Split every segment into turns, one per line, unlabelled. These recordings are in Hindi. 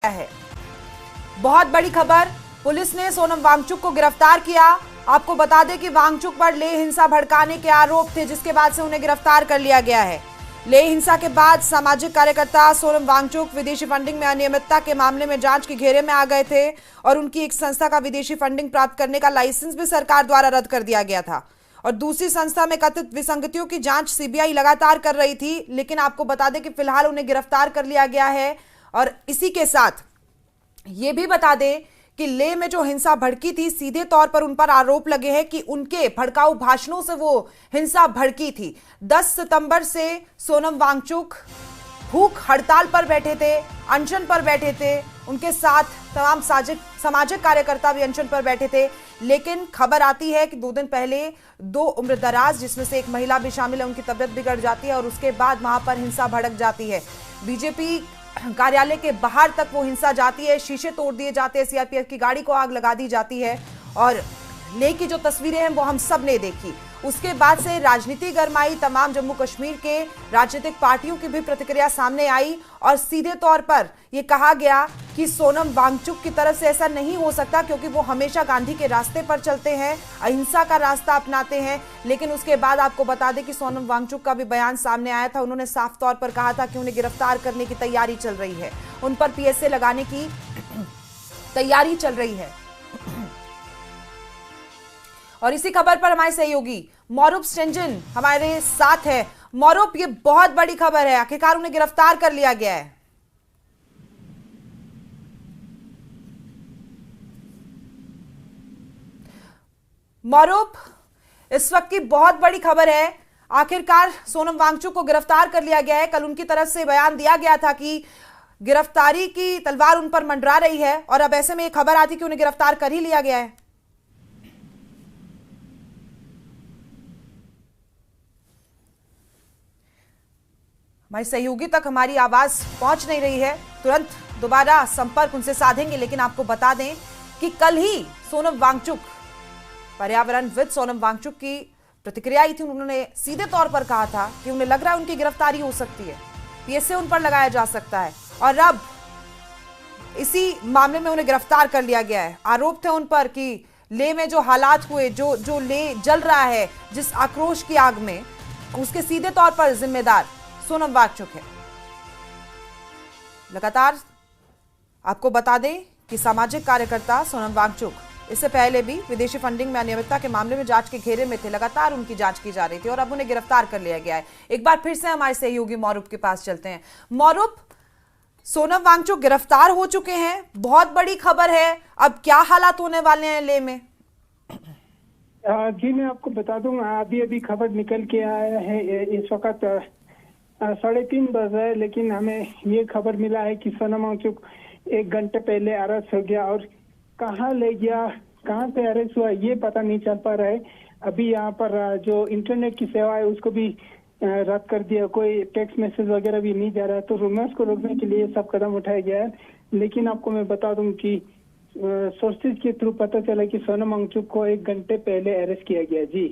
है। बहुत बड़ी खबर, पुलिस ने सोनम वांगचुक को गिरफ्तार किया। आपको बता दें कि वांगचुक पर लेह हिंसा भड़काने के आरोप थे, जिसके बाद से उन्हें गिरफ्तार कर लिया गया है। लेह हिंसा के बाद सामाजिक कार्यकर्ता सोनम वांगचुक विदेशी फंडिंग में अनियमितता के मामले में जांच के घेरे में आ गए थे और उनकी एक संस्था का विदेशी फंडिंग प्राप्त करने का लाइसेंस भी सरकार द्वारा रद्द कर दिया गया था और दूसरी संस्था में कथित विसंगतियों की जांच सीबीआई लगातार कर रही थी। लेकिन आपको बता दें कि फिलहाल उन्हें गिरफ्तार कर लिया गया है। और इसी के साथ ये भी बता दें कि लेह में जो हिंसा भड़की थी, सीधे तौर पर उन पर आरोप लगे हैं कि उनके भड़काऊ भाषणों से वो हिंसा भड़की थी। 10 सितंबर से सोनम वांगचुक भूख हड़ताल पर बैठे थे, अनशन पर बैठे थे। उनके साथ तमाम सामाजिक कार्यकर्ता भी अनशन पर बैठे थे। लेकिन खबर आती है कि 2 दिन पहले 2 उम्रदराज, जिसमें से एक महिला भी शामिल है, उनकी तबीयत बिगड़ जाती है और उसके बाद वहां पर हिंसा भड़क जाती है। बीजेपी कार्यालय के बाहर तक वो हिंसा जाती है, शीशे तोड़ दिए जाते हैं, सीआरपीएफ की गाड़ी को आग लगा दी जाती है और लेह की जो तस्वीरें हैं वो हम सब ने देखी। उसके बाद से राजनीति गरमाई, तमाम जम्मू कश्मीर के राजनीतिक पार्टियों की भी प्रतिक्रिया सामने आई और सीधे तौर पर यह कहा गया कि सोनम वांगचुक की तरफ से ऐसा नहीं हो सकता, क्योंकि वो हमेशा गांधी के रास्ते पर चलते हैं, अहिंसा का रास्ता अपनाते हैं। लेकिन उसके बाद आपको बता दें कि सोनम वांगचुक का भी बयान सामने आया था। उन्होंने साफ तौर पर कहा था कि उन्हें गिरफ्तार करने की तैयारी चल रही है, उन पर पीएसए लगाने की तैयारी चल रही है। और इसी खबर पर हमारे सहयोगी मौरूफ स्टेंजन हमारे साथ है। मौरूफ, ये बहुत बड़ी खबर है, आखिरकार उन्हें गिरफ्तार कर लिया गया है। मौरूफ, इस वक्त की बहुत बड़ी खबर है, आखिरकार सोनम वांगचुक को गिरफ्तार कर लिया गया है। कल उनकी तरफ से बयान दिया गया था कि गिरफ्तारी की तलवार उन पर मंडरा रही है और अब ऐसे में एक खबर आती कि उन्हें गिरफ्तार कर ही लिया गया है। हमारी सहयोगी तक हमारी आवाज पहुंच नहीं रही है, तुरंत दोबारा संपर्क उनसे साधेंगे। लेकिन आपको बता दें कि कल ही सोनम वांगचुक, पर्यावरणविद सोनम वांगचुक की प्रतिक्रिया आई थी। उन्होंने सीधे तौर पर कहा था कि उन्हें लग रहा है उनकी गिरफ्तारी हो सकती है, पीएसए उन पर लगाया जा सकता है और अब इसी मामले में उन्हें गिरफ्तार कर लिया गया है। आरोप थे उन पर कि लेह में जो हालात हुए, जो लेह जल रहा है जिस आक्रोश की आग में, उसके सीधे तौर पर जिम्मेदार सोनम वांगचुक है। लगातार आपको बता दें कि सामाजिक कार्यकर्ता सोनम वांगचुक इससे पहले भी विदेशी फंडिंग में अनियमितता के मामले में जांच के घेरे में थे, लगातार उनकी जांच की जा रही थी और अब उन्हें गिरफ्तार कर लिया गया है। एक बार फिर से हमारे सहयोगी मौरूफ के पास चलते हैं। मौरूफ, सोनम वांगचुक गिरफ्तार हो चुके हैं, बहुत बड़ी खबर है, अब क्या हालात होने वाले हैं लेह में?
जी मैं आपको बता दूं, अभी खबर निकल के आया है। इस वक्त 3:30 बज है, लेकिन हमें ये खबर मिला है कि सोनम वांगचुक 1 घंटे पहले अरेस्ट हो गया और कहाँ ले गया, कहाँ से अरेस्ट हुआ, ये पता नहीं चल पा रहा है। अभी यहाँ पर जो इंटरनेट की सेवा है उसको भी रद्द कर दिया, कोई टेक्स्ट मैसेज वगैरह भी नहीं जा रहा है। तो रूमर्स को रोकने के लिए सब कदम उठाया गया है। लेकिन आपको मैं बता दूं कि सोर्सेज के थ्रू पता चला कि सोनम वांगचुक को 1 घंटे पहले अरेस्ट किया गया। जी,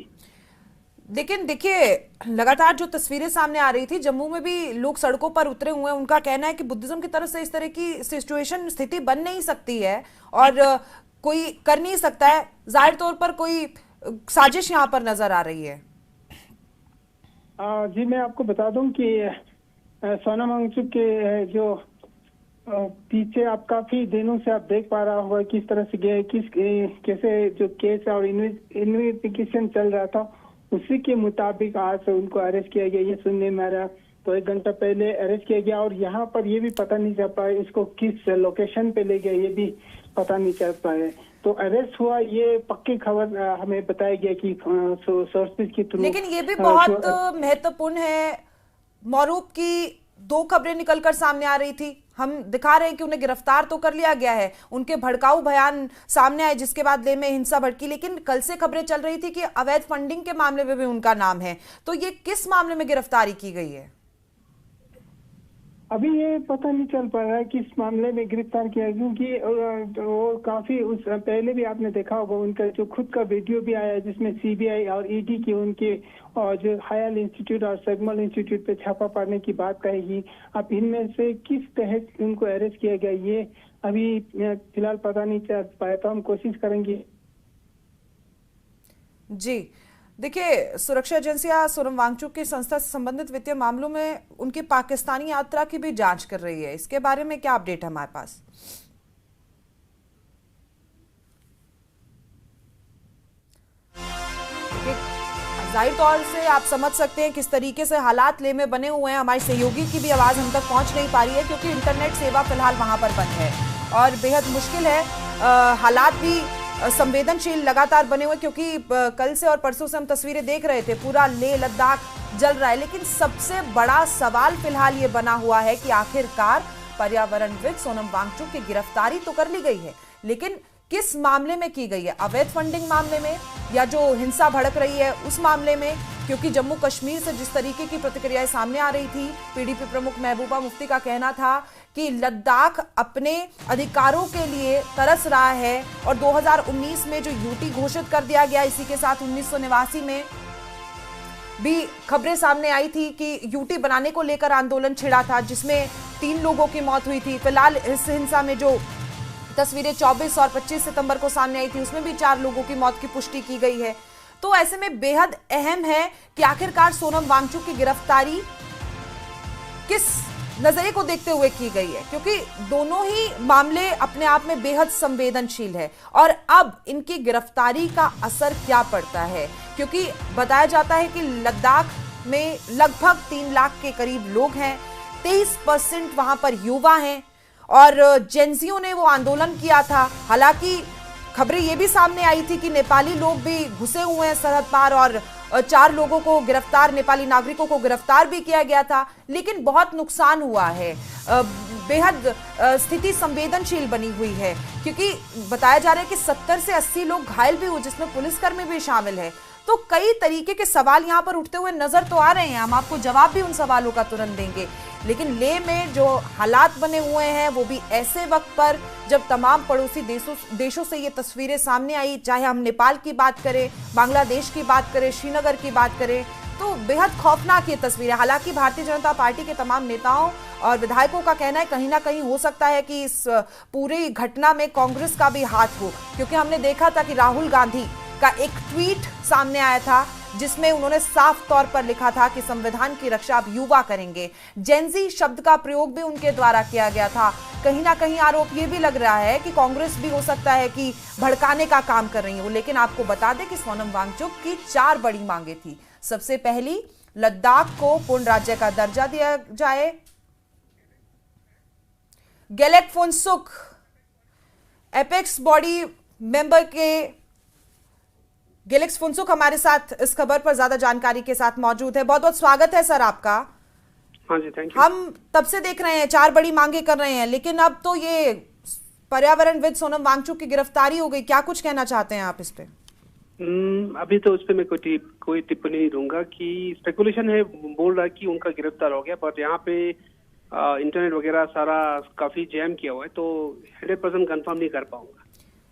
लेकिन देखिए, लगातार जो तस्वीरें सामने आ रही थी, जम्मू में भी लोग सड़कों पर उतरे हुए हैं। उनका कहना है कि बुद्धिज्म की तरफ से इस तरह की सिचुएशन, स्थिति बन नहीं सकती है और कोई कर नहीं सकता है। जाहिर तौर पर कोई साजिश यहाँ पर नजर आ रही है।
जी मैं आपको बता दूं कि सोनम वांगचुक के जो पीछे आप काफी दिनों से आप देख पा रहा होगा किस तरह से गए, कैसे जो केस और इन्वेस्टिगेशन चल रहा था, उसी के मुताबिक आज उनको अरेस्ट किया गया। ये सुनने में आ रहा, तो 1 घंटा पहले अरेस्ट किया गया और यहाँ पर ये भी पता नहीं चल पाया इसको किस लोकेशन पे ले गया, ये भी पता नहीं चल पाया। तो अरेस्ट हुआ, ये पक्की खबर हमें बताया गया कि सोर्सेज के थ्रू।
लेकिन ये भी बहुत महत्वपूर्ण है मौरूफ की 2 खबरें निकलकर सामने आ रही थी। हम दिखा रहे हैं कि उन्हें गिरफ्तार तो कर लिया गया है, उनके भड़काऊ बयान सामने आए जिसके बाद लेह में हिंसा भड़की, लेकिन कल से खबरें चल रही थी कि अवैध फंडिंग के मामले में भी उनका नाम है। तो ये किस मामले में गिरफ्तारी की गई है?
अभी ये पता नहीं चल पा रहा है किस मामले में गिरफ्तार किया, क्योंकि वो काफी उस पहले भी आपने देखा होगा उनका जो खुद का वीडियो भी आया जिसमें सीबीआई और ईडी की उनके और जो हायल इंस्टीट्यूट और सगमल इंस्टीट्यूट पे छापा पड़ने की बात कहेगी। अब इनमें से किस तहत उनको अरेस्ट किया गया ये अभी फिलहाल पता नहीं चल पाया, तो हम कोशिश करेंगे।
जी देखिए, सुरक्षा एजेंसियां सोनम वांगचुक की संस्था से संबंधित वित्तीय मामलों में उनकी पाकिस्तानी यात्रा की भी जांच कर रही है। इसके बारे में क्या अपडेट है हमारे पास? जाहिर तौर से आप समझ सकते हैं किस तरीके से हालात ले में बने हुए हैं। हमारे सहयोगी की भी आवाज हम तक पहुंच नहीं पा रही है क्योंकि इंटरनेट सेवा फिलहाल वहां पर बंद है और बेहद मुश्किल है। हालात भी संवेदनशील लगातार बने हुए, क्योंकि कल से और परसों से हम तस्वीरें देख रहे थे, पूरा लेह लद्दाख जल रहा है। लेकिन सबसे बड़ा सवाल फिलहाल ये बना हुआ है कि आखिरकार पर्यावरणविद सोनम वांगचुक की गिरफ्तारी तो कर ली गई है, लेकिन किस मामले में की गई है? अवैध फंडिंग मामले में या जो हिंसा भड़क रही है उस मामले में? क्योंकि जम्मू कश्मीर से जिस तरीके की प्रतिक्रियाएं सामने आ रही थी, पीडीपी प्रमुख महबूबा मुफ्ती का कहना था कि लद्दाख अपने अधिकारों के लिए तरस रहा है और 2019 में जो यूटी घोषित कर दिया गया, इसी के साथ 1989 में भी खबरें सामने आई थी कि यूटी बनाने को लेकर आंदोलन छिड़ा था जिसमें 3 लोगों की मौत हुई थी। फिलहाल इस हिंसा में जो तस्वीरें 24 और 25 सितंबर को सामने आई थी उसमें भी 4 लोगों की मौत की पुष्टि की गई है। तो ऐसे में बेहद अहम है कि आखिरकार सोनम वांगचुक की गिरफ्तारी किस नजरिए को देखते हुए की गई है, क्योंकि दोनों ही मामले अपने आप में बेहद संवेदनशील है। और अब इनकी गिरफ्तारी का असर क्या पड़ता है, क्योंकि बताया जाता है कि लद्दाख में लगभग 3 लाख के करीब लोग हैं, 23% वहां पर युवा हैं और जेंजियों ने वो आंदोलन किया था। हालांकि खबरें ये भी सामने आई थी कि नेपाली लोग भी घुसे हुए हैं सरहद पार और 4 लोगों को गिरफ्तार, नेपाली नागरिकों को गिरफ्तार भी किया गया था, लेकिन बहुत नुकसान हुआ है। बेहद स्थिति संवेदनशील बनी हुई है, क्योंकि बताया जा रहा है कि 70 से 80 लोग घायल भी हुए जिसमें पुलिसकर्मी भी शामिल है। तो कई तरीके के सवाल यहाँ पर उठते हुए नजर तो आ रहे हैं, हम आपको जवाब भी उन सवालों का तुरंत देंगे। लेकिन लेह में जो हालात बने हुए हैं वो भी ऐसे वक्त पर जब तमाम पड़ोसी देशों से ये तस्वीरें सामने आई, चाहे हम नेपाल की बात करें, बांग्लादेश की बात करें, श्रीनगर की बात करें, तो बेहद खौफनाक ये तस्वीरें। हालांकि भारतीय जनता पार्टी के तमाम नेताओं और विधायकों का कहना है कहीं ना कहीं हो सकता है कि इस पूरी घटना में कांग्रेस का भी हाथ हो, क्योंकि हमने देखा था कि राहुल गांधी का एक ट्वीट सामने आया था जिसमें उन्होंने साफ तौर पर लिखा था कि संविधान की रक्षा अब युवा करेंगे। जेंजी शब्द का प्रयोग भी उनके द्वारा किया गया था। कहीं ना कहीं आरोप ये भी लग रहा है कि कांग्रेस भी हो सकता है कि भड़काने का काम कर रही हो। लेकिन आपको बता दें कि सोनम वांगचुक की 4 बड़ी मांगे थी। सबसे पहली, लद्दाख को पूर्ण राज्य का दर्जा दिया जाए। गेलेट फुनसुक एपेक्स बॉडी मेंबर के गेलेक्स फुनसुक हमारे साथ इस खबर पर ज्यादा जानकारी के साथ मौजूद है। बहुत बहुत स्वागत है सर आपका।
हाँ जी, थैंक यू।
हम तब से देख रहे हैं 4 बड़ी मांगे कर रहे हैं, लेकिन अब तो ये पर्यावरणविद सोनम वांगचुक की गिरफ्तारी हो गई, क्या कुछ कहना चाहते हैं आप इस पे?
अभी तो उस पर मैं कोई टिप्पणी नहीं दूंगा कि स्पेकुलेशन है, बोल रहा है कि उनका गिरफ्तार हो गया, बट यहाँ पे इंटरनेट वगैरह सारा काफी जैम किया हुआ है, तो 100% कंफर्म नहीं कर पाऊंगा।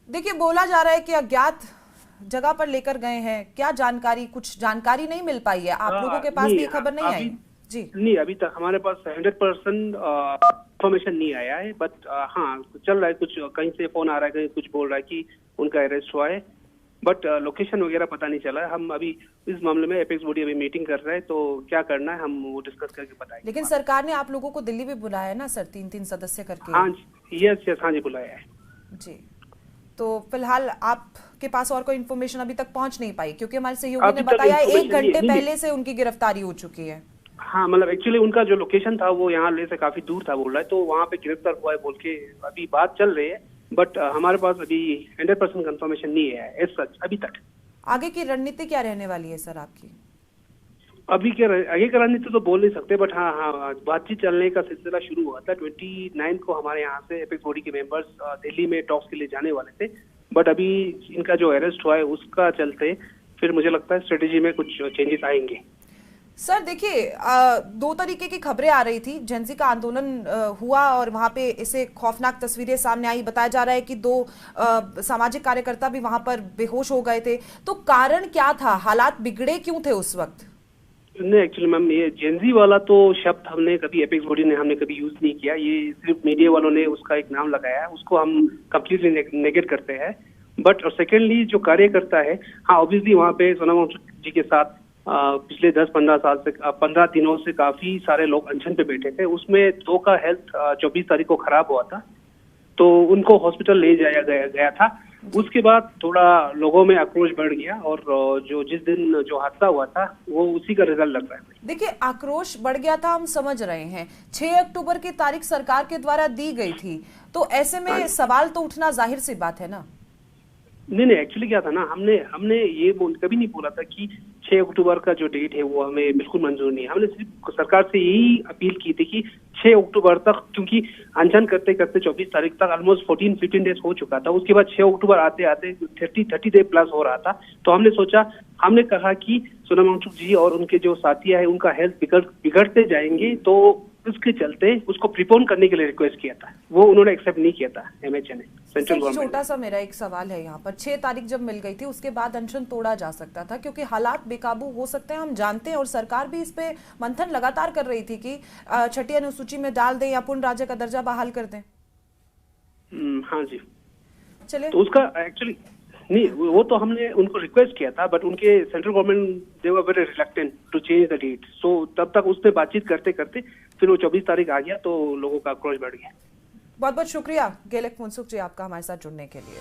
देखिए, बोला जा रहा है कि अज्ञात जगह पर लेकर गए हैं, क्या जानकारी, कुछ जानकारी नहीं मिल पाई है? आप लोगों के पास भी खबर नहीं आई? जी
नहीं, अभी तक हमारे पास 100% इंफॉर्मेशन नहीं आया है, बट हाँ चल रहा है, कुछ कहीं से फोन आ रहा है, कहीं कुछ बोल रहा है कि उनका अरेस्ट हुआ है, बट लोकेशन वगैरह पता नहीं चला है। हम अभी इस मामले में एपेक्स बॉडी अभी मीटिंग कर रहा है, तो क्या करना है हम वो डिस्कस करके बताएंगे।
लेकिन सरकार ने आप लोगों को दिल्ली भी बुलाया है ना सर, 3-3 सदस्य करके?
हाँ यस, हाँ जी, बुलाया है
जी। तो फिलहाल आपके पास और कोई इन्फॉर्मेशन अभी तक पहुंच नहीं पाई, क्योंकि हमारे सहयोगी ने बताया 1 घंटे पहले से उनकी गिरफ्तारी हो चुकी है।
हाँ, मतलब एक्चुअली उनका जो लोकेशन था वो यहाँ ले से काफी दूर था बोल रहा है, तो वहाँ पे गिरफ्तार हुआ है बोल के अभी बात चल रही है, बट हमारे पास अभी 100% कंफर्मेशन नहीं है एज सच अभी तक।
आगे की रणनीति क्या रहने वाली है सर आपकी?
अभी क्या आगे का रणनीति तो बोल नहीं सकते, बट हाँ बातचीत चलने का सिलसिला शुरू हुआ था। 29 को हमारे यहाँ से एपेक्स बॉडी के मेंबर्स दिल्ली में टॉक्स के लिए जाने वाले थे, बट अभी इनका जो अरेस्ट हुआ है उसका चलते फिर मुझे लगता है स्ट्रेटेजी में कुछ चेंजेस आएंगे।
सर देखिए, दो तरीके की खबरें आ रही थी। जेंजी का आंदोलन हुआ और वहां पे इसे खौफनाक तस्वीरें सामने आई। बताया जा रहा है कि दो सामाजिक कार्यकर्ता भी वहां पर बेहोश हो गए थे। तो कारण क्या था, हालात बिगड़े क्यों थे उस वक्त?
नहीं, एक्चुअली मैम, ये जेंजी वाला तो शब्द हमने कभी एपेक्स बॉडी ने हमने कभी यूज नहीं किया। ये सिर्फ मीडिया वालों ने उसका एक नाम लगाया है, उसको हम कम्प्लीटली नेगेट करते हैं। बट सेकेंडली जो कार्यकर्ता है, हाँ ऑब्वियसली वहाँ पे सोनम वांगचुक जी के साथ पिछले 10-15 साल से 15 दिनों से काफी सारे लोग अनशन पे बैठे थे। उसमें दो का हेल्थ 24 तारीख को खराब हुआ था, तो उनको हॉस्पिटल ले जाया गया था। उसके बाद थोड़ा लोगों में आक्रोश बढ़ गया और जो जिस दिन जो हादसा हुआ था वो उसी का रिजल्ट लग रहा है।
देखिए, आक्रोश बढ़ गया था, हम समझ रहे हैं। 6 अक्टूबर की तारीख सरकार के द्वारा दी गई थी, तो ऐसे में सवाल तो उठना जाहिर सी बात है ना।
नहीं, एक्चुअली क्या था ना, हमने ये कभी नहीं बोला था कि 6 अक्टूबर का जो डेट है वो हमें बिल्कुल मंजूर नहीं है। हमने सिर्फ सरकार से यही अपील की थी कि 6 अक्टूबर तक, क्योंकि अनशन करते करते 24 तारीख तक ऑलमोस्ट 14-15 डेज हो चुका था। उसके बाद 6 अक्टूबर आते आते 30 डे प्लस हो रहा था। तो हमने कहा कि सोनम वांगचुक जी और उनके जो साथियां हैं उनका हेल्थ बिगड़ते जाएंगे, तो उसके चलते उसको प्रीपोन करने के लिए रिक्वेस्ट किया था। वो उन्होंने एक्सेप्ट नहीं किया था एमएचए ने, सेंट्रल गवर्नमेंट।
छोटा सा मेरा एक सवाल है यहाँ पर, 6 तारीख जब मिल गई थी उसके बाद अनशन तोड़ा जा सकता था, क्योंकि हालात बेकाबू हो सकते हैं, हम जानते हैं। और सरकार भी इस पे मंथन लगातार कर रही थी कि छठी अनुसूची में डाल दें या पूर्ण राज्य का दर्जा बहाल कर दें।
हाँ जी,
चलिए।
तो उसका एक्चुअली नहीं, वो तो हमने उनको रिक्वेस्ट किया था, बट उनके central government they were very reluctant to change the date. So तब तक उससे बातचीत करते करते फिर वो 24 तारीख आ गया, तो लोगों का आक्रोश बढ़ गया।
बहुत बहुत शुक्रिया गेलेक फुनसुक जी, आपका हमारे साथ जुड़ने के लिए।